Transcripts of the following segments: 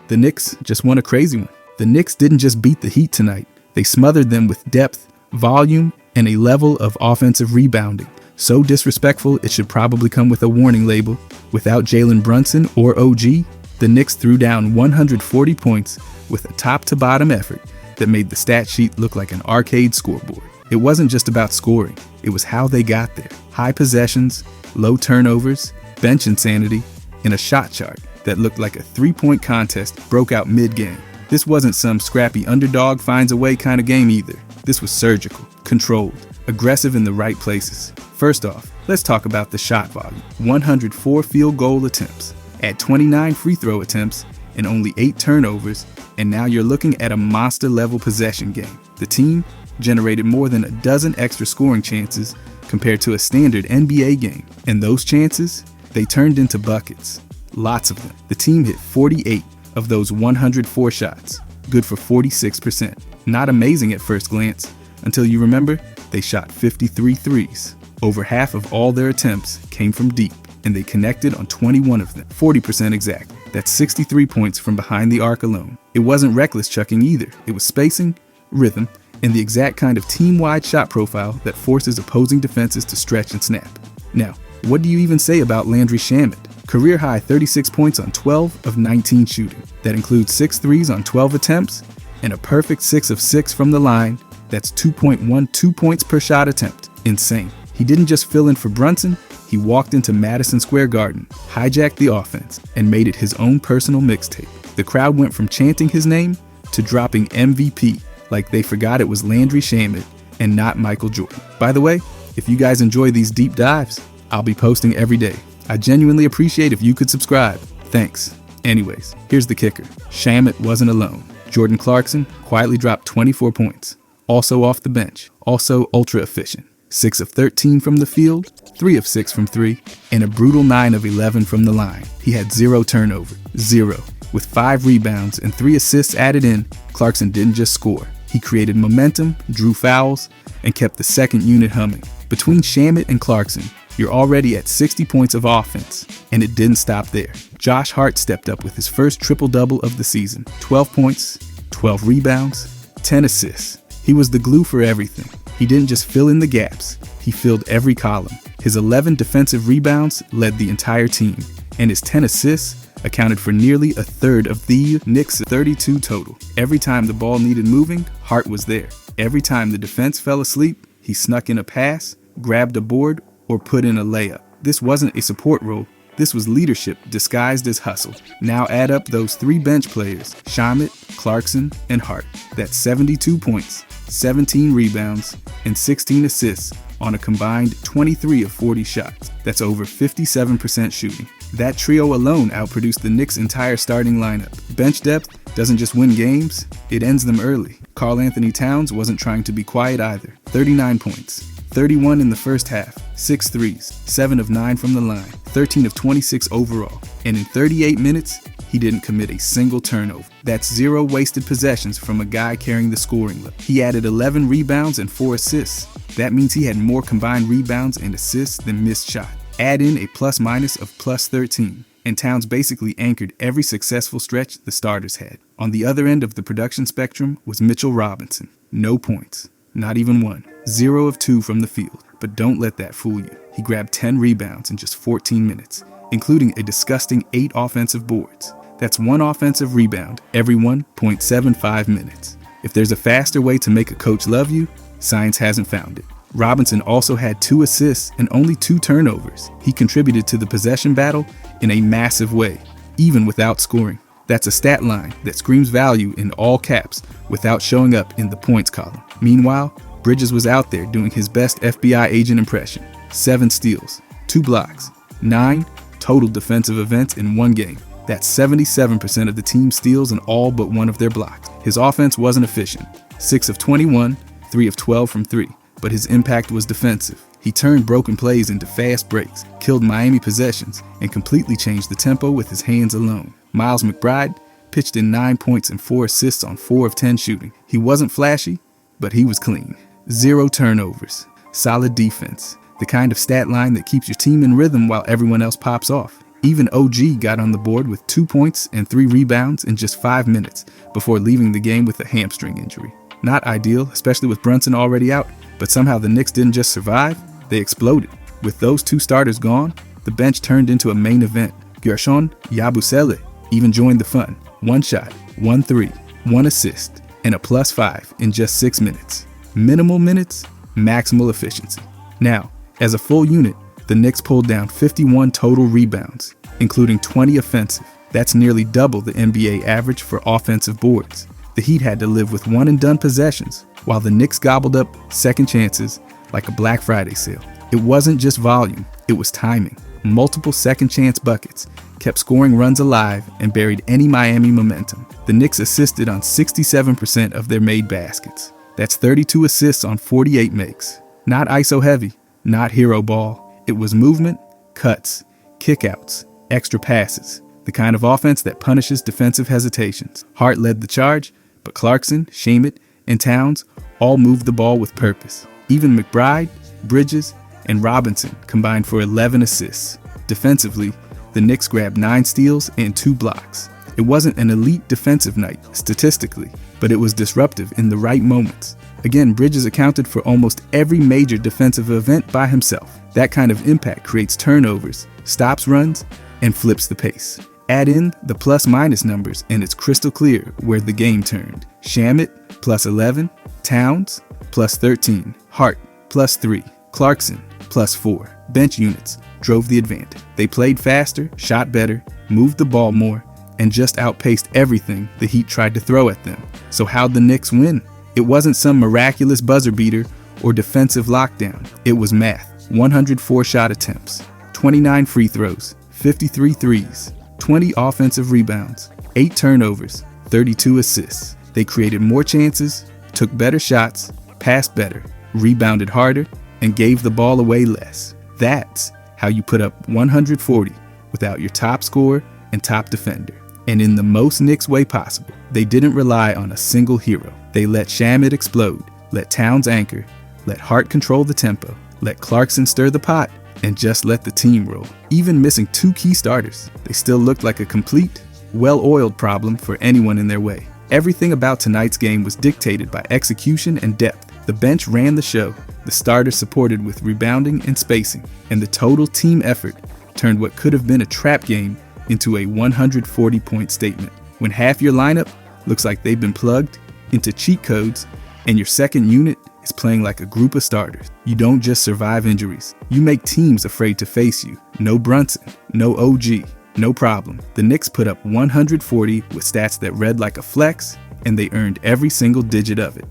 The Knicks just won a crazy one. The Knicks didn't just beat the Heat tonight. They smothered them with depth, volume, and a level of offensive rebounding so disrespectful it should probably come with a warning label. Without Jalen Brunson or OG, the Knicks threw down 140 points with a top-to-bottom effort that made the stat sheet look like an arcade scoreboard. It wasn't just about scoring, it was how they got there. High possessions, low turnovers, bench insanity, and a shot chart that looked like a three-point contest broke out mid-game. This wasn't some scrappy underdog finds a way kind of game either. This was surgical, controlled, aggressive in the right places. First off, let's talk about the shot volume. 104 field goal attempts, add 29 free throw attempts, and only 8 turnovers, and now you're looking at a monster-level possession game. The team generated more than a dozen extra scoring chances compared to a standard NBA game, and those chances, they turned into buckets. Lots of them. The team hit 48 of those 104 shots, good for 46%. Not amazing at first glance, until you remember they shot 53 threes. Over half of all their attempts came from deep, and they connected on 21 of them, 40% exactly. That's 63 points from behind the arc alone. It wasn't reckless chucking either. It was spacing, rhythm, and the exact kind of team-wide shot profile that forces opposing defenses to stretch and snap. Now, what do you even say about Landry Shamet? Career-high 36 points on 12 of 19 shooting. That includes 6 threes on 12 attempts, and a perfect 6 of 6 from the line. That's 2.12 points per shot attempt. Insane. He didn't just fill in for Brunson, he walked into Madison Square Garden, hijacked the offense, and made it his own personal mixtape. The crowd went from chanting his name to dropping MVP, like they forgot it was Landry Shamet and not Michael Jordan. By the way, if you guys enjoy these deep dives, I'll be posting every day. I genuinely appreciate if you could subscribe. Thanks. Anyways, here's the kicker. Shamet wasn't alone. Jordan Clarkson quietly dropped 24 points. Also off the bench. Also ultra efficient. 6 of 13 from the field, 3 of 6 from 3, and a brutal 9 of 11 from the line. He had 0 turnover. 0. With 5 rebounds and 3 assists added in, Clarkson didn't just score. He created momentum, drew fouls, and kept the second unit humming. Between Shamet and Clarkson, you're already at 60 points of offense, and it didn't stop there. Josh Hart stepped up with his first triple-double of the season. 12 points, 12 rebounds, 10 assists. He was the glue for everything. He didn't just fill in the gaps, he filled every column. His 11 defensive rebounds led the entire team, and his 10 assists accounted for nearly a third of the Knicks' 32 total. Every time the ball needed moving, Hart was there. Every time the defense fell asleep, he snuck in a pass, grabbed a board, or put in a layup. This wasn't a support role. This was leadership disguised as hustle. Now add up those 3 bench players, Shamet, Clarkson, and Hart. That's 72 points, 17 rebounds, and 16 assists on a combined 23 of 40 shots. That's over 57% shooting. That trio alone outproduced the Knicks' entire starting lineup. Bench depth doesn't just win games, it ends them early. Karl-Anthony Towns wasn't trying to be quiet either. 39 points. 31 in the first half, 6 threes, 7 of 9 from the line, 13 of 26 overall, and in 38 minutes, he didn't commit a single turnover. That's 0 wasted possessions from a guy carrying the scoring load. He added 11 rebounds and 4 assists. That means he had more combined rebounds and assists than missed shot. Add in a plus-minus of plus 13, and Towns basically anchored every successful stretch the starters had. On the other end of the production spectrum was Mitchell Robinson. No points. Not even 1. 0 of 2 from the field. But don't let that fool you. He grabbed 10 rebounds in just 14 minutes, including a disgusting 8 offensive boards. That's 1 offensive rebound every 1.75 minutes. If there's a faster way to make a coach love you, science hasn't found it. Robinson also had 2 assists and only 2 turnovers. He contributed to the possession battle in a massive way, even without scoring. That's a stat line that screams value in all caps without showing up in the points column. Meanwhile, Bridges was out there doing his best FBI agent impression. 7 steals, 2 blocks, 9 total defensive events in one game. That's 77% of the team's steals and all but one of their blocks. His offense wasn't efficient. 6 of 21, 3 of 12 from 3, but his impact was defensive. He turned broken plays into fast breaks, killed Miami possessions, and completely changed the tempo with his hands alone. Miles McBride pitched in 9 points and 4 assists on 4 of 10 shooting. He wasn't flashy, but he was clean. 0 turnovers. Solid defense. The kind of stat line that keeps your team in rhythm while everyone else pops off. Even OG got on the board with 2 points and 3 rebounds in just 5 minutes before leaving the game with a hamstring injury. Not ideal, especially with Brunson already out, but somehow the Knicks didn't just survive, they exploded. With those 2 starters gone, the bench turned into a main event. Gershon Yabusele even joined the fun. 1 shot, 1 3, 1 assist, and a +5 in just 6 minutes. Minimal minutes, maximal efficiency. Now, as a full unit, the Knicks pulled down 51 total rebounds, including 20 offensive. That's nearly double the NBA average for offensive boards. The Heat had to live with one-and-done possessions, while the Knicks gobbled up second chances like a Black Friday sale. It wasn't just volume, it was timing. Multiple second-chance buckets kept scoring runs alive and buried any Miami momentum. The Knicks assisted on 67% of their made baskets. That's 32 assists on 48 makes. Not ISO heavy, not hero ball. It was movement, cuts, kickouts, extra passes, the kind of offense that punishes defensive hesitations. Hart led the charge, but Clarkson, Shamet, and Towns all moved the ball with purpose. Even McBride, Bridges, and Robinson combined for 11 assists. Defensively, the Knicks grabbed 9 steals and 2 blocks. It wasn't an elite defensive night, statistically, but it was disruptive in the right moments. Again, Bridges accounted for almost every major defensive event by himself. That kind of impact creates turnovers, stops runs, and flips the pace. Add in the plus-minus numbers and it's crystal clear where the game turned. Shamet, +11, Towns, +13, Hart, +3, Clarkson, +4. Bench units drove the advantage. They played faster, shot better, moved the ball more, and just outpaced everything the Heat tried to throw at them. So how'd the Knicks win? It wasn't some miraculous buzzer beater or defensive lockdown. It was math. 104 shot attempts, 29 free throws, 53 threes, 20 offensive rebounds, 8 turnovers, 32 assists. They created more chances, took better shots, passed better, rebounded harder, and gave the ball away less. That's how you put up 140 without your top scorer and top defender. And in the most Knicks way possible. They didn't rely on a single hero. They let Shamet explode, let Towns anchor, let Hart control the tempo, let Clarkson stir the pot, and just let the team roll. Even missing 2 key starters, they still looked like a complete, well-oiled problem for anyone in their way. Everything about tonight's game was dictated by execution and depth. The bench ran the show, the starters supported with rebounding and spacing, and the total team effort turned what could have been a trap game into a 140-point statement. When half your lineup looks like they've been plugged into cheat codes and your second unit is playing like a group of starters, you don't just survive injuries. You make teams afraid to face you. No Brunson, no OG, no problem. The Knicks put up 140 with stats that read like a flex, and they earned every single digit of it.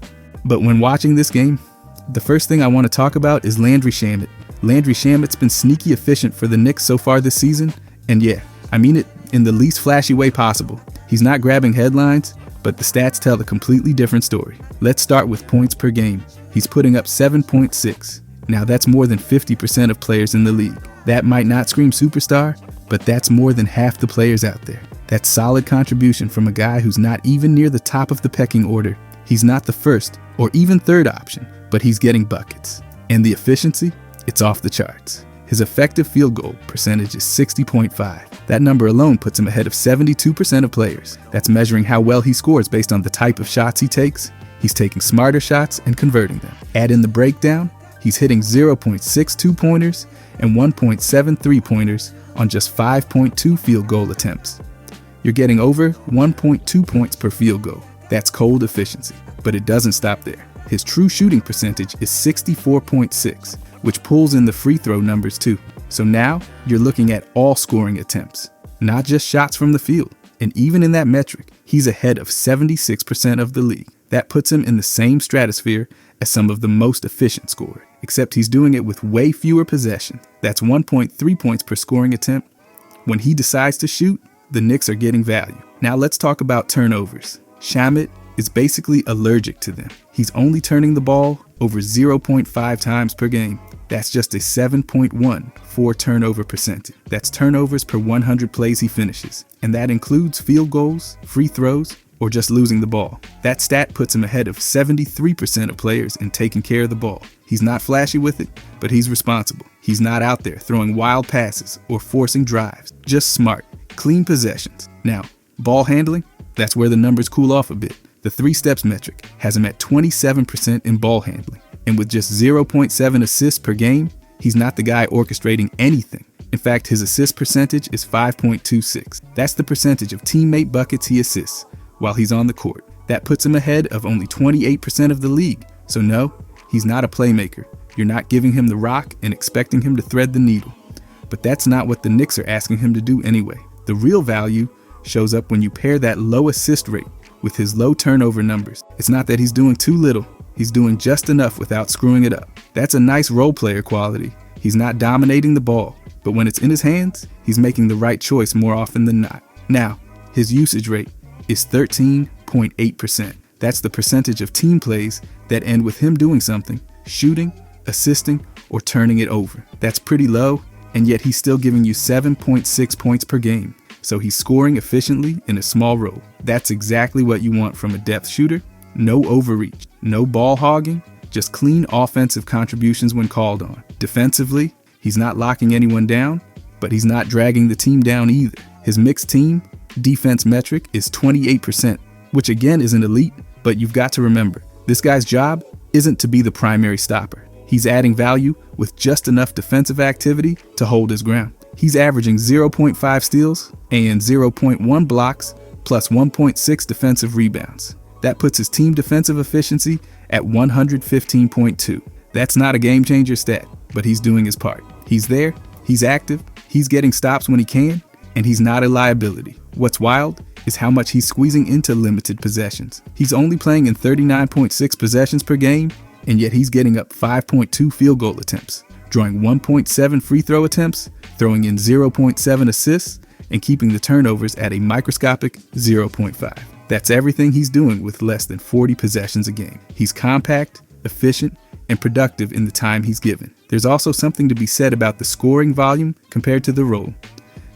But when watching this game, the first thing I want to talk about is Landry Shamet. Landry Shamet's been sneaky efficient for the Knicks so far this season, and yeah, I mean it in the least flashy way possible. He's not grabbing headlines, but the stats tell a completely different story. Let's start with points per game. He's putting up 7.6. Now that's more than 50% of players in the league. That might not scream superstar, but that's more than half the players out there. That's solid contribution from a guy who's not even near the top of the pecking order. He's not the first or even third option, but he's getting buckets. And the efficiency? It's off the charts. His effective field goal percentage is 60.5. That number alone puts him ahead of 72% of players. That's measuring how well he scores based on the type of shots he takes. He's taking smarter shots and converting them. Add in the breakdown, he's hitting 0.62 pointers and 1.73 pointers on just 5.2 field goal attempts. You're getting over 1.2 points per field goal. That's cold efficiency. But it doesn't stop there. His true shooting percentage is 64.6, which pulls in the free throw numbers too. So now you're looking at all scoring attempts, not just shots from the field. And even in that metric, he's ahead of 76% of the league. That puts him in the same stratosphere as some of the most efficient scorers, except he's doing it with way fewer possessions. That's 1.3 points per scoring attempt. When he decides to shoot, the Knicks are getting value. Now let's talk about turnovers. Shamet is basically allergic to them. He's only turning the ball over 0.5 times per game. That's just a 7.14 turnover percentage. That's turnovers per 100 plays he finishes. And that includes field goals, free throws, or just losing the ball. That stat puts him ahead of 73% of players in taking care of the ball. He's not flashy with it, but he's responsible. He's not out there throwing wild passes or forcing drives. Just smart, clean possessions. Now, ball handling, that's where the numbers cool off a bit. The 3 steps metric has him at 27% in ball handling. And with just 0.7 assists per game, he's not the guy orchestrating anything. In fact, his assist percentage is 5.26. That's the percentage of teammate buckets he assists while he's on the court. That puts him ahead of only 28% of the league. So no, he's not a playmaker. You're not giving him the rock and expecting him to thread the needle. But that's not what the Knicks are asking him to do anyway. The real value shows up when you pair that low assist rate with his low turnover numbers. It's not that he's doing too little. He's doing just enough without screwing it up. That's a nice role player quality. He's not dominating the ball, but when it's in his hands, he's making the right choice more often than not. Now, his usage rate is 13.8%. That's the percentage of team plays that end with him doing something, shooting, assisting, or turning it over. That's pretty low, and yet he's still giving you 7.6 points per game. So he's scoring efficiently in a small role. That's exactly what you want from a depth shooter. No overreach, no ball hogging, just clean offensive contributions when called on. Defensively, he's not locking anyone down, but he's not dragging the team down either. His mixed team defense metric is 28%, which again isn't elite, but you've got to remember, this guy's job isn't to be the primary stopper. He's adding value with just enough defensive activity to hold his ground. He's averaging 0.5 steals and 0.1 blocks plus 1.6 defensive rebounds. That puts his team defensive efficiency at 115.2. That's not a game-changer stat, but he's doing his part. He's there, he's active, he's getting stops when he can, and he's not a liability. What's wild is how much he's squeezing into limited possessions. He's only playing in 39.6 possessions per game, and yet he's getting up 5.2 field goal attempts, drawing 1.7 free throw attempts, throwing in 0.7 assists, and keeping the turnovers at a microscopic 0.5. That's everything he's doing with less than 40 possessions a game. He's compact, efficient, and productive in the time he's given. There's also something to be said about the scoring volume compared to the role.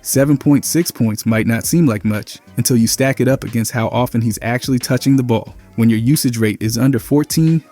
7.6 points might not seem like much until you stack it up against how often he's actually touching the ball. When your usage rate is under 14%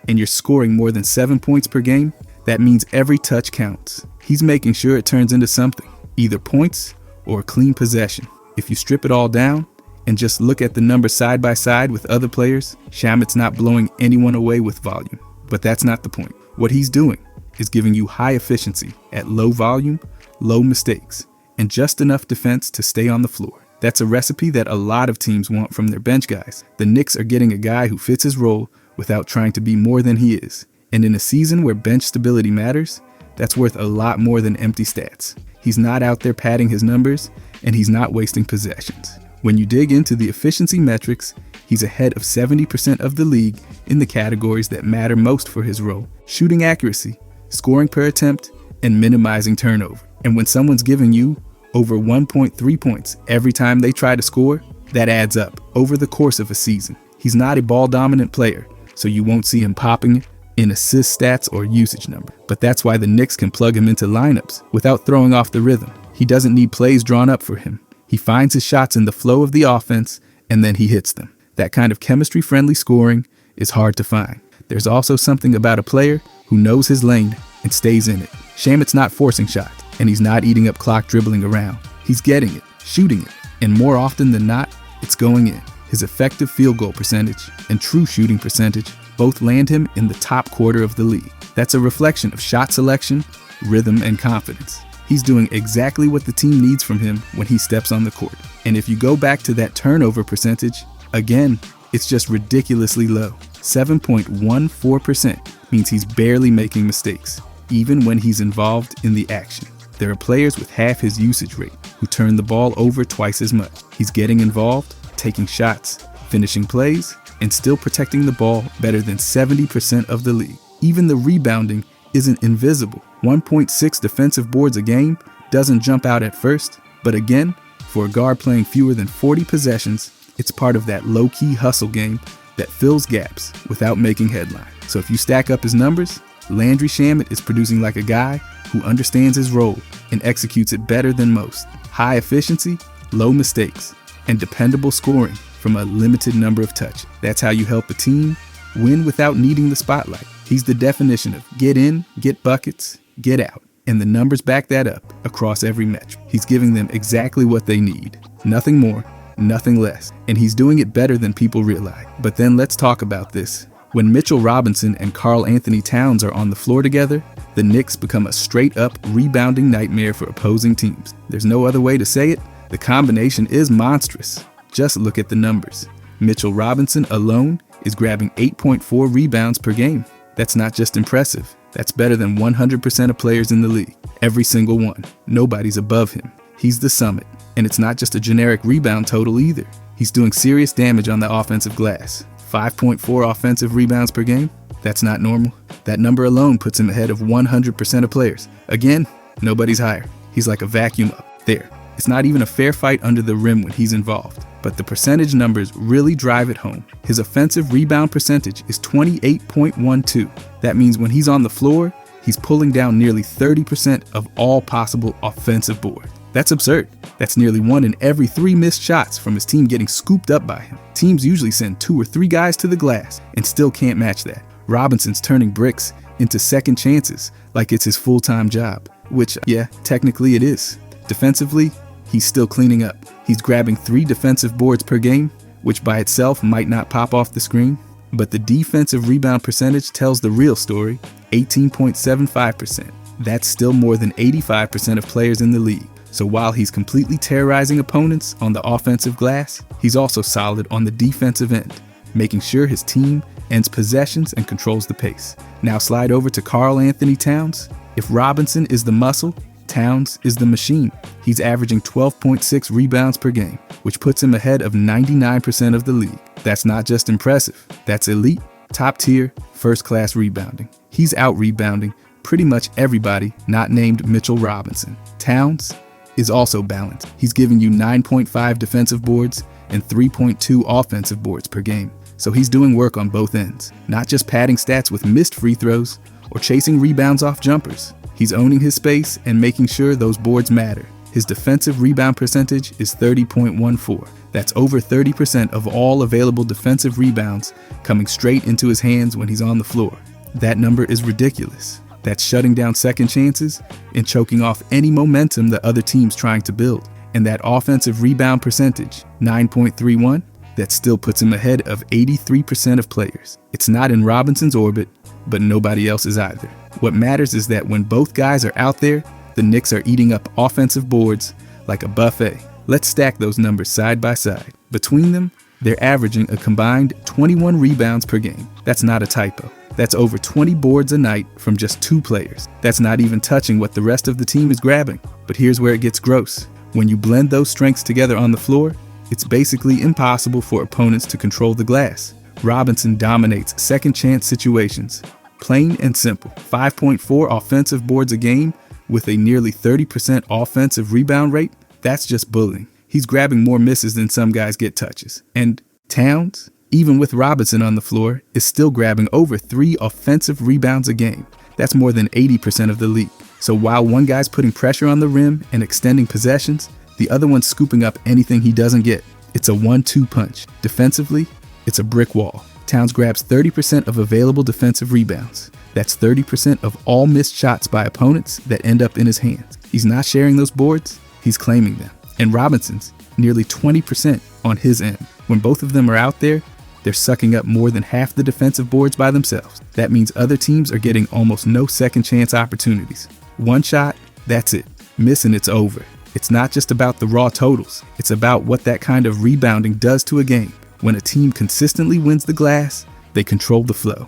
and you're scoring more than 7 points per game, that means every touch counts. He's making sure it turns into something, either points or a clean possession. If you strip it all down and just look at the numbers side by side with other players, Shamet's not blowing anyone away with volume. But that's not the point. What he's doing is giving you high efficiency at low volume, low mistakes, and just enough defense to stay on the floor. That's a recipe that a lot of teams want from their bench guys. The Knicks are getting a guy who fits his role without trying to be more than he is. And in a season where bench stability matters, that's worth a lot more than empty stats. He's not out there padding his numbers, and he's not wasting possessions. When you dig into the efficiency metrics, he's ahead of 70% of the league in the categories that matter most for his role: shooting accuracy, scoring per attempt, and minimizing turnover. And when someone's giving you over 1.3 points every time they try to score, that adds up over the course of a season. He's not a ball-dominant player, so you won't see him popping in assist stats or usage number. But that's why the Knicks can plug him into lineups without throwing off the rhythm. He doesn't need plays drawn up for him. He finds his shots in the flow of the offense, and then he hits them. That kind of chemistry-friendly scoring is hard to find. There's also something about a player who knows his lane and stays in it. Shamet's not forcing shots, and he's not eating up clock dribbling around. He's getting it, shooting it, and more often than not, it's going in. His effective field goal percentage and true shooting percentage both land him in the top quarter of the league. That's a reflection of shot selection, rhythm, and confidence. He's doing exactly what the team needs from him when he steps on the court. And if you go back to that turnover percentage, again, it's just ridiculously low. 7.14% means he's barely making mistakes, even when he's involved in the action. There are players with half his usage rate who turn the ball over twice as much. He's getting involved, taking shots, finishing plays, and still protecting the ball better than 70% of the league. Even the rebounding isn't invisible. 1.6 defensive boards a game doesn't jump out at first, but again, for a guard playing fewer than 40 possessions, it's part of that low-key hustle game that fills gaps without making headlines. So if you stack up his numbers, Landry Shamet is producing like a guy who understands his role and executes it better than most. High efficiency, low mistakes, and dependable scoring from a limited number of touches. That's how you help a team win without needing the spotlight. He's the definition of get in, get buckets, get out. And the numbers back that up across every metric. He's giving them exactly what they need. Nothing more, nothing less. And he's doing it better than people realize. But then let's talk about this. When Mitchell Robinson and Karl Anthony Towns are on the floor together, the Knicks become a straight-up rebounding nightmare for opposing teams. There's no other way to say it. The combination is monstrous. Just look at the numbers. Mitchell Robinson alone is grabbing 8.4 rebounds per game. That's not just impressive. That's better than 100% of players in the league. Every single one. Nobody's above him. He's the summit. And it's not just a generic rebound total either. He's doing serious damage on the offensive glass. 5.4 offensive rebounds per game? That's not normal. That number alone puts him ahead of 100% of players. Again, nobody's higher. He's like a vacuum up there. It's not even a fair fight under the rim when he's involved. But the percentage numbers really drive it home. His offensive rebound percentage is 28.12. That means when he's on the floor, he's pulling down nearly 30% of all possible offensive boards. That's absurd. That's nearly 1 in every 3 missed shots from his team getting scooped up by him. Teams usually send 2 or 3 guys to the glass and still can't match that. Robinson's turning bricks into second chances like it's his full-time job, which, yeah, technically it is. Defensively, he's still cleaning up. He's grabbing 3 defensive boards per game, which by itself might not pop off the screen, but the defensive rebound percentage tells the real story, 18.75%. That's still more than 85% of players in the league. So while he's completely terrorizing opponents on the offensive glass, he's also solid on the defensive end, making sure his team ends possessions and controls the pace. Now slide over to Karl Anthony Towns. If Robinson is the muscle, Towns is the machine. He's averaging 12.6 rebounds per game, which puts him ahead of 99% of the league. That's not just impressive, that's elite, top tier, first class rebounding. He's out rebounding pretty much everybody not named Mitchell Robinson. Towns is also balanced. He's giving you 9.5 defensive boards and 3.2 offensive boards per game. So he's doing work on both ends, not just padding stats with missed free throws or chasing rebounds off jumpers. He's owning his space and making sure those boards matter. His defensive rebound percentage is 30.14. That's over 30% of all available defensive rebounds coming straight into his hands when he's on the floor. That number is ridiculous. That's shutting down second chances and choking off any momentum the other team's trying to build. And that offensive rebound percentage, 9.31, that still puts him ahead of 83% of players. It's not in Robinson's orbit, but nobody else is either. What matters is that when both guys are out there, the Knicks are eating up offensive boards like a buffet. Let's stack those numbers side by side. Between them, they're averaging a combined 21 rebounds per game. That's not a typo. That's over 20 boards a night from just 2 players. That's not even touching what the rest of the team is grabbing. But here's where it gets gross. When you blend those strengths together on the floor, it's basically impossible for opponents to control the glass. Robinson dominates second chance situations. Plain and simple. 5.4 offensive boards a game with a nearly 30% offensive rebound rate. That's just bullying. He's grabbing more misses than some guys get touches. And Towns, even with Robinson on the floor, is still grabbing over 3 offensive rebounds a game. That's more than 80% of the league. So while one guy's putting pressure on the rim and extending possessions, the other one's scooping up anything he doesn't get. It's a 1-2 punch. Defensively, it's a brick wall. Towns grabs 30% of available defensive rebounds. That's 30% of all missed shots by opponents that end up in his hands. He's not sharing those boards, he's claiming them. And Robinson's nearly 20% on his end. When both of them are out there, they're sucking up more than half the defensive boards by themselves. That means other teams are getting almost no second chance opportunities. One shot, that's it. Miss and it's over. It's not just about the raw totals. It's about what that kind of rebounding does to a game. When a team consistently wins the glass, they control the flow.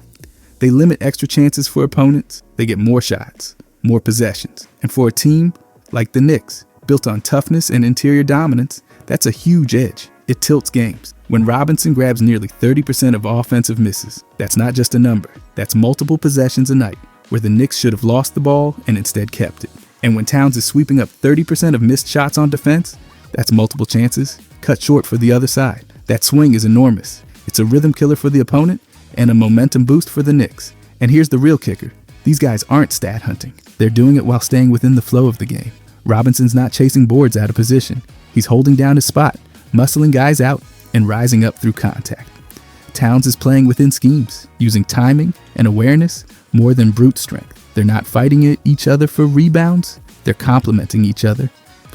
They limit extra chances for opponents. They get more shots, more possessions. And for a team like the Knicks, built on toughness and interior dominance, that's a huge edge. It tilts games. When Robinson grabs nearly 30% of offensive misses, that's not just a number. That's multiple possessions a night, where the Knicks should have lost the ball and instead kept it. And when Towns is sweeping up 30% of missed shots on defense, that's multiple chances cut short for the other side. That swing is enormous. It's a rhythm killer for the opponent and a momentum boost for the Knicks. And here's the real kicker. These guys aren't stat hunting. They're doing it while staying within the flow of the game. Robinson's not chasing boards out of position. He's holding down his spot, muscling guys out, and rising up through contact. Towns is playing within schemes, using timing and awareness more than brute strength. They're not fighting each other for rebounds, they're complementing each other.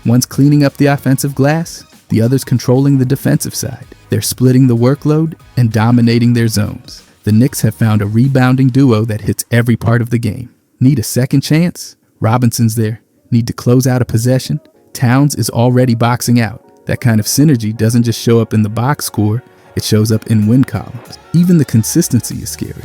One's cleaning up the offensive glass, the other's controlling the defensive side. They're splitting the workload and dominating their zones. The Knicks have found a rebounding duo that hits every part of the game. Need a second chance? Robinson's there. Need to close out a possession? Towns is already boxing out. That kind of synergy doesn't just show up in the box score, it shows up in win columns. Even the consistency is scary.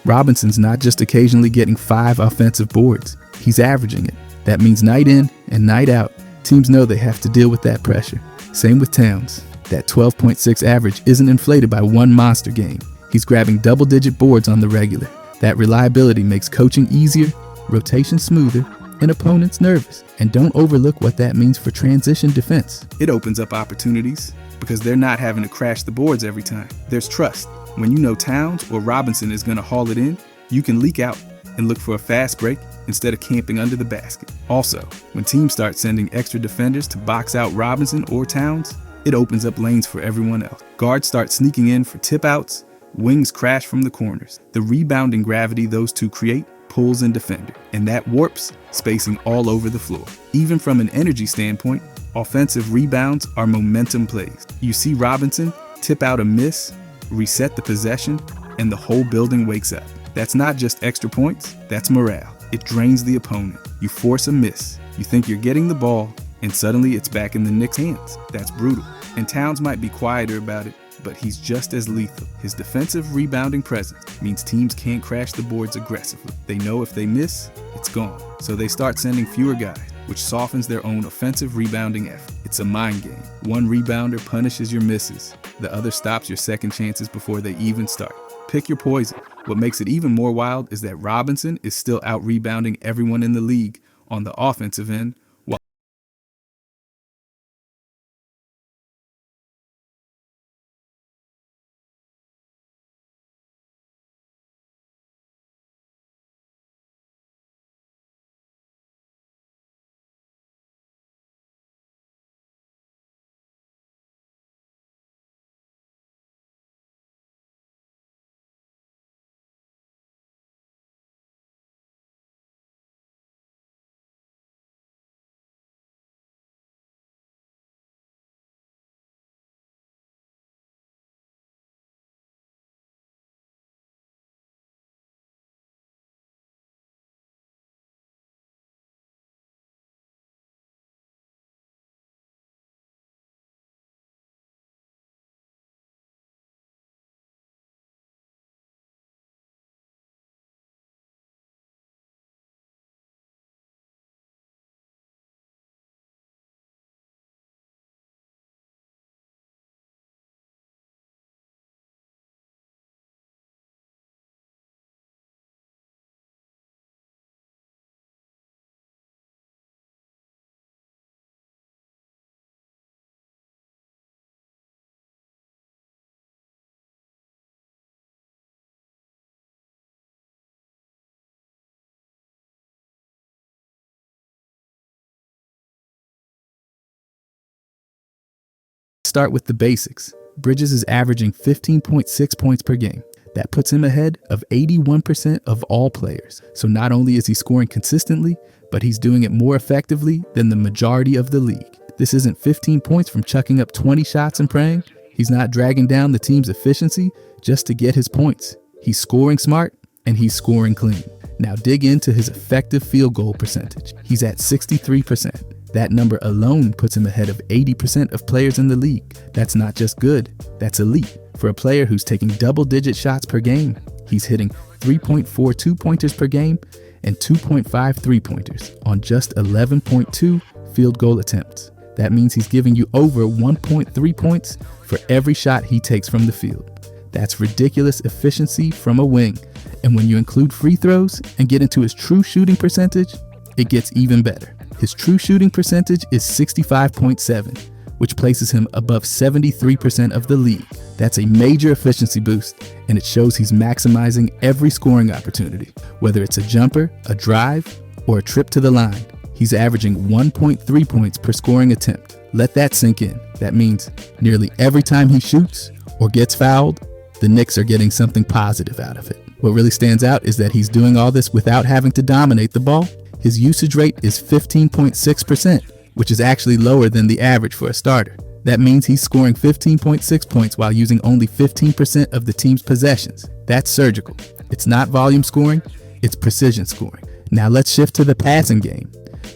Robinson's not just occasionally getting 5 offensive boards, he's averaging it. That means night in and night out, teams know they have to deal with that pressure. Same with Towns. That 12.6 average isn't inflated by one monster game. He's grabbing double-digit boards on the regular. That reliability makes coaching easier, rotation smoother, and opponents nervous. And don't overlook what that means for transition defense. It opens up opportunities because they're not having to crash the boards every time. There's trust. When you know Towns or Robinson is going to haul it in, you can leak out and look for a fast break instead of camping under the basket. Also, when teams start sending extra defenders to box out Robinson or Towns, it opens up lanes for everyone else. Guards start sneaking in for tip-outs, wings crash from the corners. The rebounding gravity those two create pulls in defender, and that warps spacing all over the floor. Even from an energy standpoint, offensive rebounds are momentum plays. You see Robinson tip out a miss, reset the possession, and the whole building wakes up. That's not just extra points, that's morale. It drains the opponent. You force a miss. You think you're getting the ball, and suddenly it's back in the Knicks' hands. That's brutal. And Towns might be quieter about it, but he's just as lethal. His defensive rebounding presence means teams can't crash the boards aggressively. They know if they miss, it's gone. So they start sending fewer guys, which softens their own offensive rebounding effort. It's a mind game. One rebounder punishes your misses. The other stops your second chances before they even start. Pick your poison. What makes it even more wild is that Robinson is still out rebounding everyone in the league on the offensive end, while start with the basics. Bridges is averaging 15.6 points per game. That puts him ahead of 81% of all players. So not only is he scoring consistently, but he's doing it more effectively than the majority of the league. This isn't 15 points from chucking up 20 shots and praying. He's not dragging down the team's efficiency just to get his points. He's scoring smart and he's scoring clean. Now dig into his effective field goal percentage. He's at 63%. That number alone puts him ahead of 80% of players in the league. That's not just good, that's elite. For a player who's taking double-digit shots per game, he's hitting 3.4 two-pointers per game and 2.5 three-pointers on just 11.2 field goal attempts. That means he's giving you over 1.3 points for every shot he takes from the field. That's ridiculous efficiency from a wing. And when you include free throws and get into his true shooting percentage, it gets even better. His true shooting percentage is 65.7, which places him above 73% of the league. That's a major efficiency boost, and it shows he's maximizing every scoring opportunity. Whether it's a jumper, a drive, or a trip to the line, he's averaging 1.3 points per scoring attempt. Let that sink in. That means nearly every time he shoots or gets fouled, the Knicks are getting something positive out of it. What really stands out is that he's doing all this without having to dominate the ball. His usage rate is 15.6%, which is actually lower than the average for a starter. That means he's scoring 15.6 points while using only 15% of the team's possessions. That's surgical. It's not volume scoring, it's precision scoring. Now let's shift to the passing game.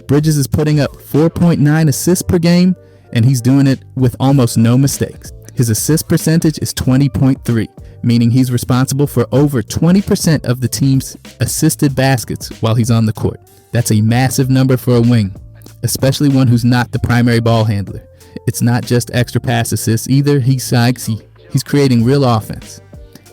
Bridges is putting up 4.9 assists per game, and he's doing it with almost no mistakes. His assist percentage is 20.3, meaning he's responsible for over 20% of the team's assisted baskets while he's on the court. That's a massive number for a wing, especially one who's not the primary ball handler. It's not just extra pass assists either. He's creating real offense.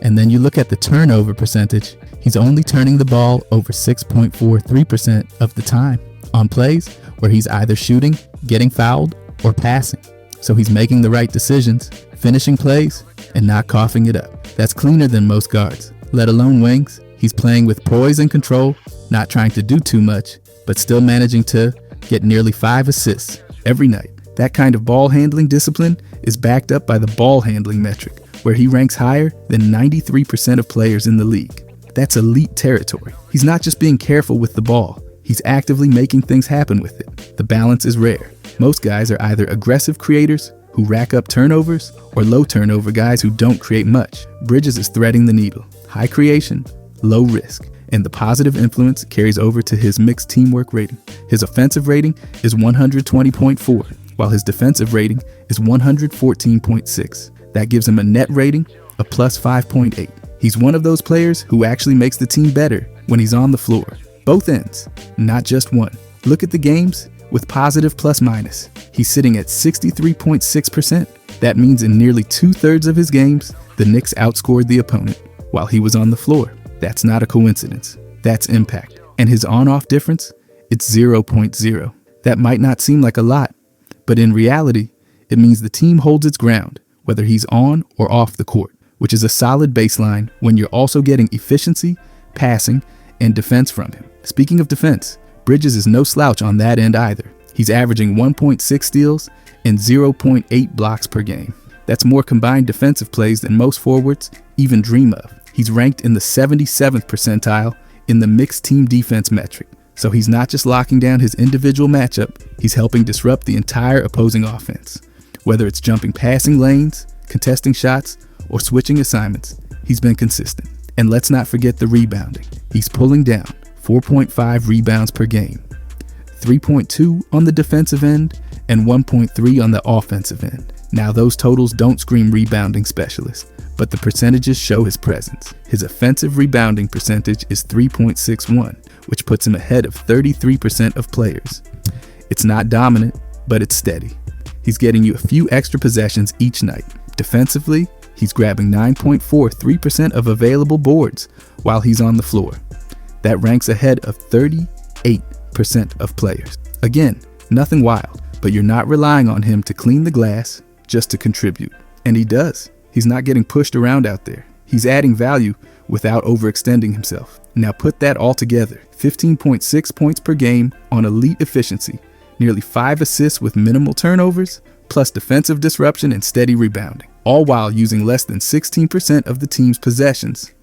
And then you look at the turnover percentage. He's only turning the ball over 6.43% of the time on plays where he's either shooting, getting fouled, or passing. So he's making the right decisions, finishing plays, and not coughing it up. That's cleaner than most guards, let alone wings. He's playing with poise and control, not trying to do too much, but still managing to get nearly 5 assists every night. That kind of ball handling discipline is backed up by the ball handling metric, where he ranks higher than 93% of players in the league. That's elite territory. He's not just being careful with the ball, he's actively making things happen with it. The balance is rare. Most guys are either aggressive creators who rack up turnovers or low turnover guys who don't create much. Bridges is threading the needle. High creation, low risk, and the positive influence carries over to his mixed teamwork rating. His offensive rating is 120.4, while his defensive rating is 114.6. That gives him a net rating of plus 5.8. He's one of those players who actually makes the team better when he's on the floor. Both ends, not just one. Look at the games with positive plus minus. He's sitting at 63.6%. That means in nearly 2/3 of his games, the Knicks outscored the opponent while he was on the floor. That's not a coincidence. That's impact. And his on-off difference, it's 0.0. That might not seem like a lot, but in reality, it means the team holds its ground, whether he's on or off the court, which is a solid baseline when you're also getting efficiency, passing, and defense from him. Speaking of defense, Bridges is no slouch on that end either. He's averaging 1.6 steals and 0.8 blocks per game. That's more combined defensive plays than most forwards even dream of. He's ranked in the 77th percentile in the mixed team defense metric. So he's not just locking down his individual matchup, he's helping disrupt the entire opposing offense. Whether it's jumping passing lanes, contesting shots, or switching assignments, he's been consistent. And let's not forget the rebounding. He's pulling down 4.5 rebounds per game, 3.2 on the defensive end, and 1.3 on the offensive end. Now those totals don't scream rebounding specialist, but the percentages show his presence. His offensive rebounding percentage is 3.61, which puts him ahead of 33% of players. It's not dominant, but it's steady. He's getting you a few extra possessions each night. Defensively, he's grabbing 9.43% of available boards while he's on the floor. That ranks ahead of 38% of players. Again, nothing wild, but you're not relying on him to clean the glass just to contribute. And he does. He's not getting pushed around out there. He's adding value without overextending himself. Now put that all together. 15.6 points per game on elite efficiency, nearly 5 assists with minimal turnovers, plus defensive disruption and steady rebounding, all while using less than 16% of the team's possessions.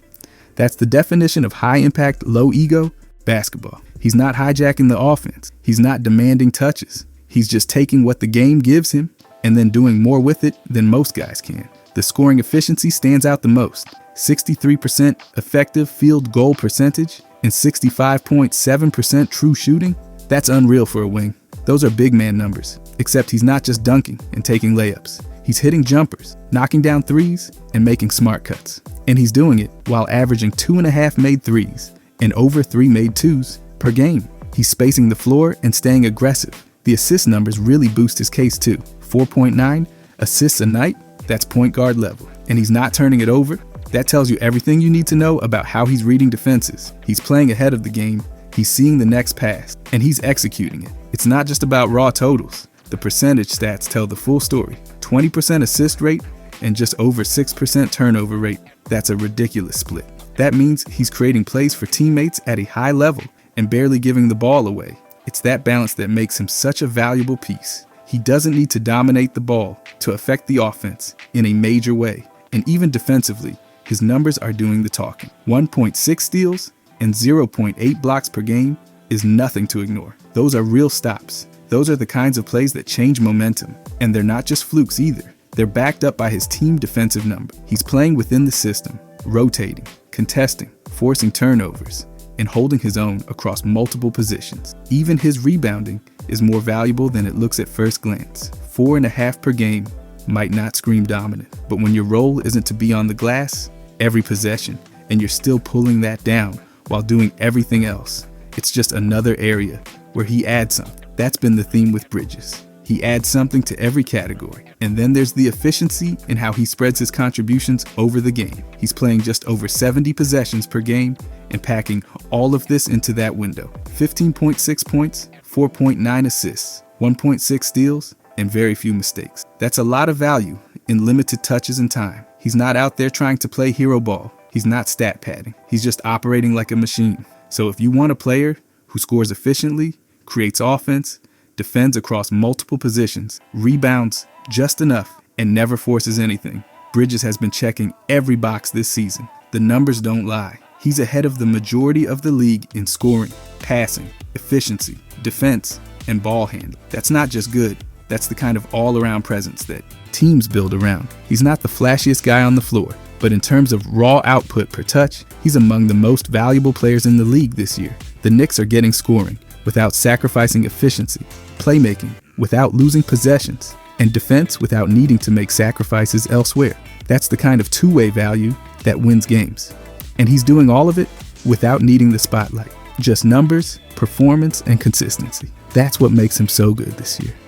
That's the definition of high-impact, low-ego basketball. He's not hijacking the offense. He's not demanding touches. He's just taking what the game gives him and then doing more with it than most guys can. The scoring efficiency stands out the most. 63% effective field goal percentage and 65.7% true shooting. That's unreal for a wing. Those are big man numbers, except he's not just dunking and taking layups. He's hitting jumpers, knocking down threes, and making smart cuts. And he's doing it while averaging 2.5 made threes and over 3 made twos per game. He's spacing the floor and staying aggressive. The assist numbers really boost his case too. 4.9 assists a night, that's point guard level. And he's not turning it over. That tells you everything you need to know about how he's reading defenses. He's playing ahead of the game, he's seeing the next pass, and he's executing it. It's not just about raw totals. The percentage stats tell the full story. 20% assist rate and just over 6% turnover rate. That's a ridiculous split. That means he's creating plays for teammates at a high level and barely giving the ball away. It's that balance that makes him such a valuable piece. He doesn't need to dominate the ball to affect the offense in a major way. And even defensively, his numbers are doing the talking. 1.6 steals and 0.8 blocks per game is nothing to ignore. Those are real stops. Those are the kinds of plays that change momentum. And they're not just flukes either. They're backed up by his team defensive number. He's playing within the system, rotating, contesting, forcing turnovers, and holding his own across multiple positions. Even his rebounding is more valuable than it looks at first glance. 4.5 per game might not scream dominant, but when your role isn't to be on the glass every possession, and you're still pulling that down while doing everything else, it's just another area where he adds something. That's been the theme with Bridges. He adds something to every category. And then there's the efficiency in how he spreads his contributions over the game. He's playing just over 70 possessions per game and packing all of this into that window. 15.6 points, 4.9 assists, 1.6 steals, and very few mistakes. That's a lot of value in limited touches and time. He's not out there trying to play hero ball. He's not stat padding. He's just operating like a machine. So if you want a player who scores efficiently, creates offense, defends across multiple positions, rebounds just enough, and never forces anything, Bridges has been checking every box this season. The numbers don't lie. He's ahead of the majority of the league in scoring, passing, efficiency, defense, and ball handling. That's not just good. That's the kind of all-around presence that teams build around. He's not the flashiest guy on the floor, but in terms of raw output per touch, he's among the most valuable players in the league this year. The Knicks are getting scoring without sacrificing efficiency, playmaking without losing possessions, and defense without needing to make sacrifices elsewhere. That's the kind of two-way value that wins games. And he's doing all of it without needing the spotlight. Just numbers, performance, and consistency. That's what makes him so good this year.